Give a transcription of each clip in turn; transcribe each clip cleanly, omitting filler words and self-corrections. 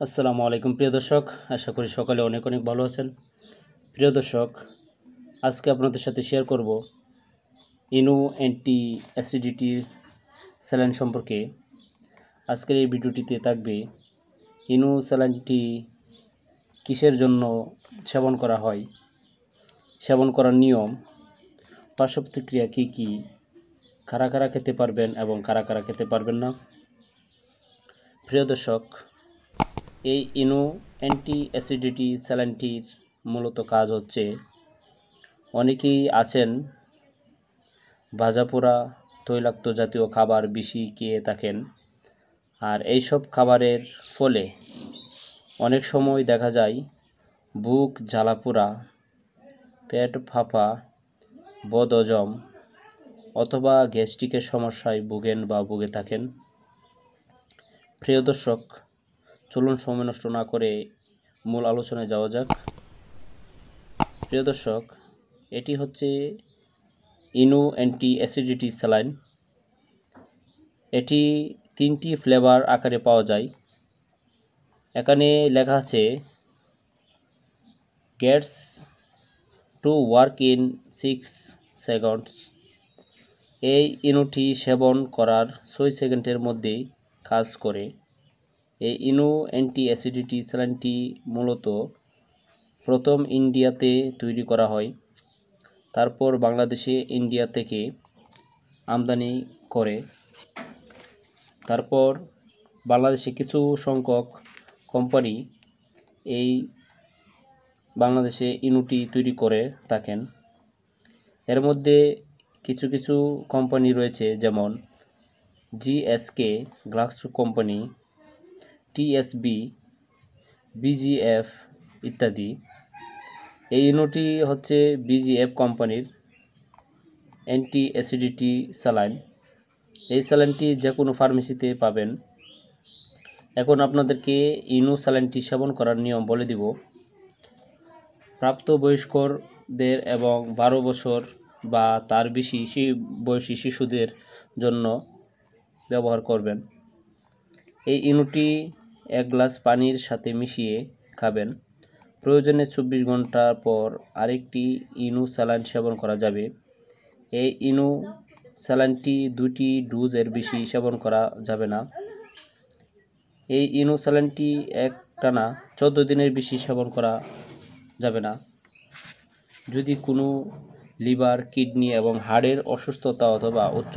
আসসালামু আলাইকুম প্রিয় দর্শক, আশা করি সকালে অনেক অনেক ভালো আছেন। প্রিয় দর্শক, আজকে আপনাদের সাথে শেয়ার করব ইনো অ্যান্টি অ্যাসিডিটির স্যালাইন সম্পর্কে। আজকের এই ভিডিওটিতে থাকবে ইনো স্যালাইনটি কিসের জন্য সেবন করা হয়, সেবন করার নিয়ম, পার্শ্ব প্রতিক্রিয়া কী কী, কারা কারা খেতে পারবেন এবং কারা কারা খেতে পারবেন না। প্রিয় দর্শক, এই ইনো অ্যান্টি অ্যাসিডিটি স্যালাইনটির মূলত কাজ হচ্ছে, অনেকেই আছেন ভাজাপোড়া তৈলাক্ত জাতীয় খাবার বেশি খেয়ে থাকেন, আর এইসব খাবারের ফলে অনেক সময় দেখা যায় বুক জ্বালাপোড়া, পেট ফাঁপা, বদহজম অথবা গ্যাস্ট্রিকের সমস্যায় ভুগেন বা ভুগে থাকেন। প্রিয় দর্শক, চলুন সময় নষ্ট না করে মূল আলোচনায় যাওয়া যাক। প্রিয় দর্শক, এটি হচ্ছে ইনো অ্যান্টি অ্যাসিডিটি স্যালাইন। এটি 3টি ফ্লেভার আকারে পাওয়া যায়। এখানে লেখা আছে Gates to work in 6 seconds. এই ইনোটি সেবন করার 6 সেকেন্ডের মধ্যেই কাজ করে। এই ইনো অ্যান্টি অ্যাসিডিটি স্যালাইনটি মূলত প্রথম ইন্ডিয়াতে তৈরি করা হয়, তারপর বাংলাদেশে ইন্ডিয়া থেকে আমদানি করে, তারপর বাংলাদেশে কিছু সংখ্যক কোম্পানি এই বাংলাদেশে ইনোটি তৈরি করে থাকেন। এর মধ্যে কিছু কিছু কোম্পানি রয়েছে, যেমন GSK, Glaxo company, TSB, VGF ইত্যাদি। এই ইনোটি হচ্ছে বিজিএফ কোম্পানির অ্যান্টি অ্যাসিডিটি স্যালাইন। এই স্যালাইনটি যে কোনো ফার্মেসিতে পাবেন। এখন আপনাদেরকে ইনো স্যালাইনটি সেবন করার নিয়ম বলে দিব। প্রাপ্তবয়স্কদের এবং 12 বছর বা তার বেশি বয়সী শিশুদের জন্য ব্যবহার করবেন। এই ইনোটি 1 গ্লাস পানির সাথে মিশিয়ে খাবেন। প্রয়োজনে 24 ঘন্টা পর আরেকটি ইনো স্যালাইন সেবন করা যাবে। এই ইনো স্যালাইনটি 2টি ডোজের বেশি সেবন করা যাবে না। এই ইনো স্যালাইনটি একটানা 14 দিনের বেশি সেবন করা যাবে না। যদি কোনো লিভার, কিডনি এবং হাড়ের অসুস্থতা অথবা উচ্চ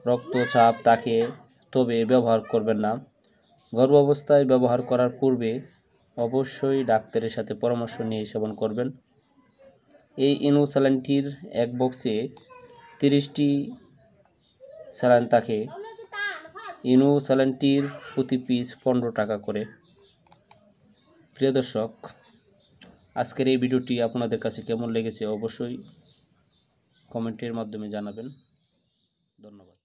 রক্তচাপ থাকে তবে ব্যবহার করবেন না। গর্ভাবস্থায় ব্যবহার করার পূর্বে অবশ্যই ডাক্তারের সাথে পরামর্শ নিয়ে সেবন করবেন। এই ইনো স্যালাইনটির এক বক্সে 30টি স্যালাইন থাকে। ইনো স্যালাইনটির প্রতি পিস 15 টাকা করে। প্রিয় দর্শক, আজকের এই ভিডিওটি আপনাদের কাছে কেমন লেগেছে অবশ্যই কমেন্টের মাধ্যমে জানাবেন। ধন্যবাদ।